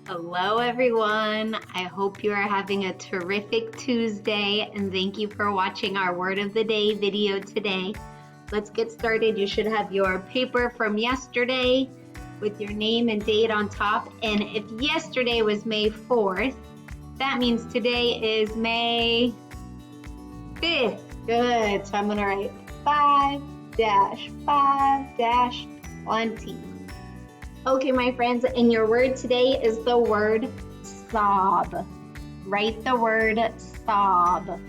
Hello, everyone. I hope you are having a terrific Tuesday, and thank you for watching our Word of the Day video today. Let's get started. You should have your paper from yesterday with your name and date on top. And if yesterday was May 4th, that means today is May 5th. Good. So I'm going to write 5-5-20. Okay, my friends, and your word today is the word sob. Write the word sob.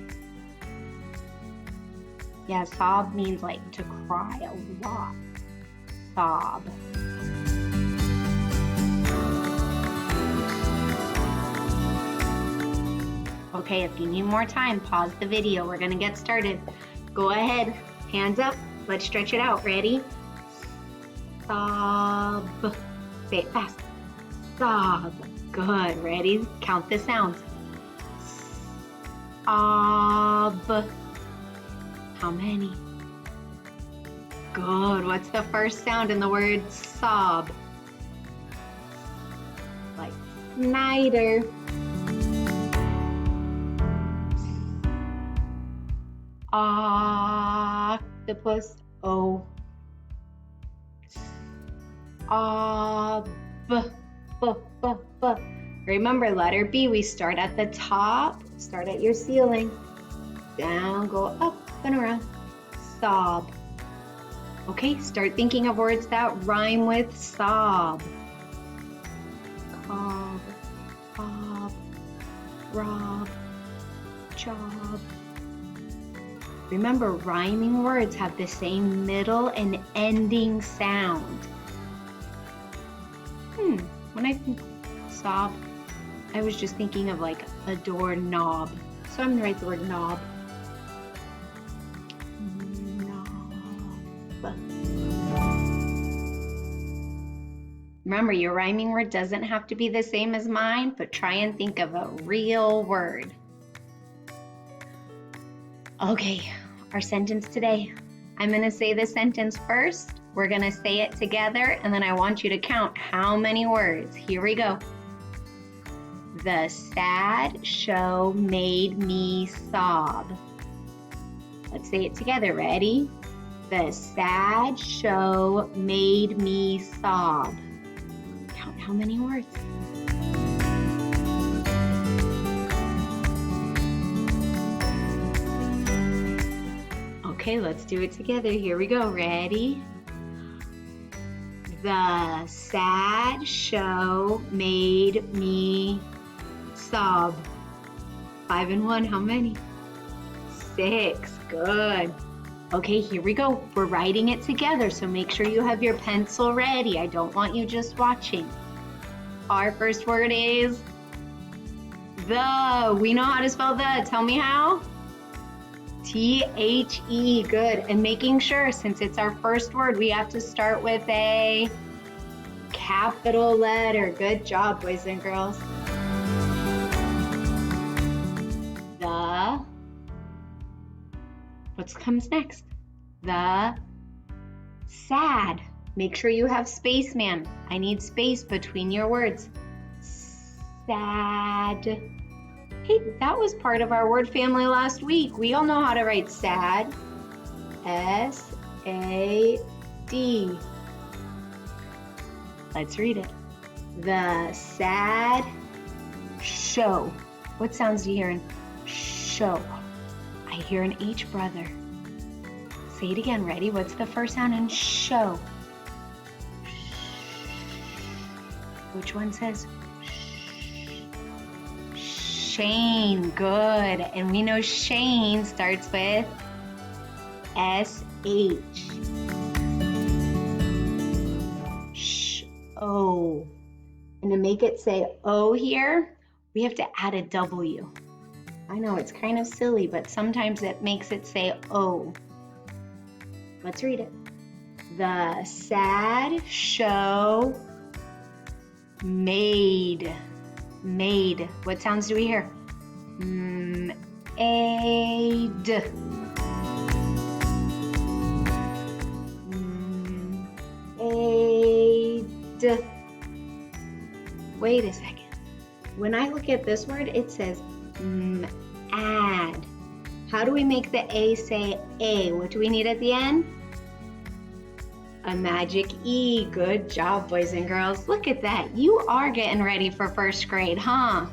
Yeah, sob means like to cry a lot. Sob. Okay, if you need more time, pause the video. We're gonna get started. Go ahead, hands up. Let's stretch it out. Ready? Sob. Say it fast. Sob. Good. Ready? Count the sounds. Sob. How many? Good. What's the first sound in the word sob? Like Snyder. Octopus. O. B. Remember, letter B, we start at the top, start at your ceiling, down, go up and around, sob. Okay, start thinking of words that rhyme with sob. Cob, bob, rob, job. Remember, rhyming words have the same middle and ending sound. When I think sob, I was just thinking of like a door knob. So I'm gonna write the word knob. Knob. Remember, your rhyming word doesn't have to be the same as mine, but try and think of a real word. Okay, our sentence today. I'm gonna say the sentence first. We're gonna say it together, and then I want you to count how many words. Here we go. The sad show made me sob. Let's say it together. Ready? The sad show made me sob. Count how many words. Okay, let's do it together. Here we go. Ready? The sad show made me sob. 5 and 1, how many? 6, good. Okay, here we go. We're writing it together, so make sure you have your pencil ready. I don't want you just watching. Our first word is the. We know how to spell the. Tell me how. T-H-E, good. And making sure, since it's our first word, we have to start with a capital letter. Good job, boys and girls. The. What comes next? The sad. Make sure you have space, man. I need space between your words. Sad. Hey, that was part of our word family last week. We all know how to write sad. S-A-D. Let's read it. The sad show. What sounds do you hear in show? I hear an H, brother. Say it again. Ready? What's the first sound in show? Which one says Shane? Good. And we know Shane starts with S-H. Sh-O. And to make it say O here, we have to add a W. I know it's kind of silly, but sometimes it makes it say O. Let's read it. The sad show made. What sounds do we hear? Aid. Aid. Wait a second. When I look at this word, it says add. How do we make the A say A? What do we need at the end? A magic E. Good job, boys and girls. Look at that. You are getting ready for first grade, huh?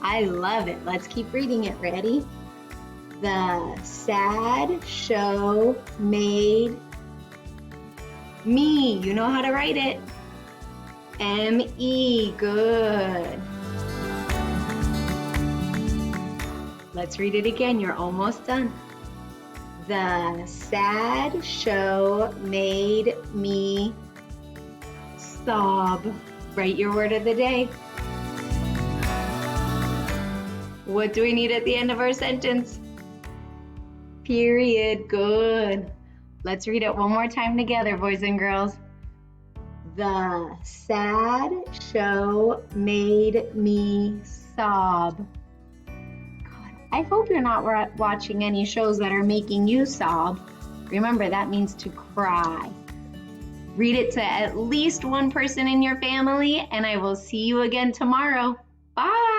I love it. Let's keep reading it. Ready? The sad show made me. You know how to write it. M-E. Good. Let's read it again. You're almost done. The sad show made me sob. Write your word of the day. What do we need at the end of our sentence? Period. Good. Let's read it one more time together, boys and girls. The sad show made me sob. I hope you're not watching any shows that are making you sob. Remember, that means to cry. Read it to at least one person in your family, and I will see you again tomorrow. Bye.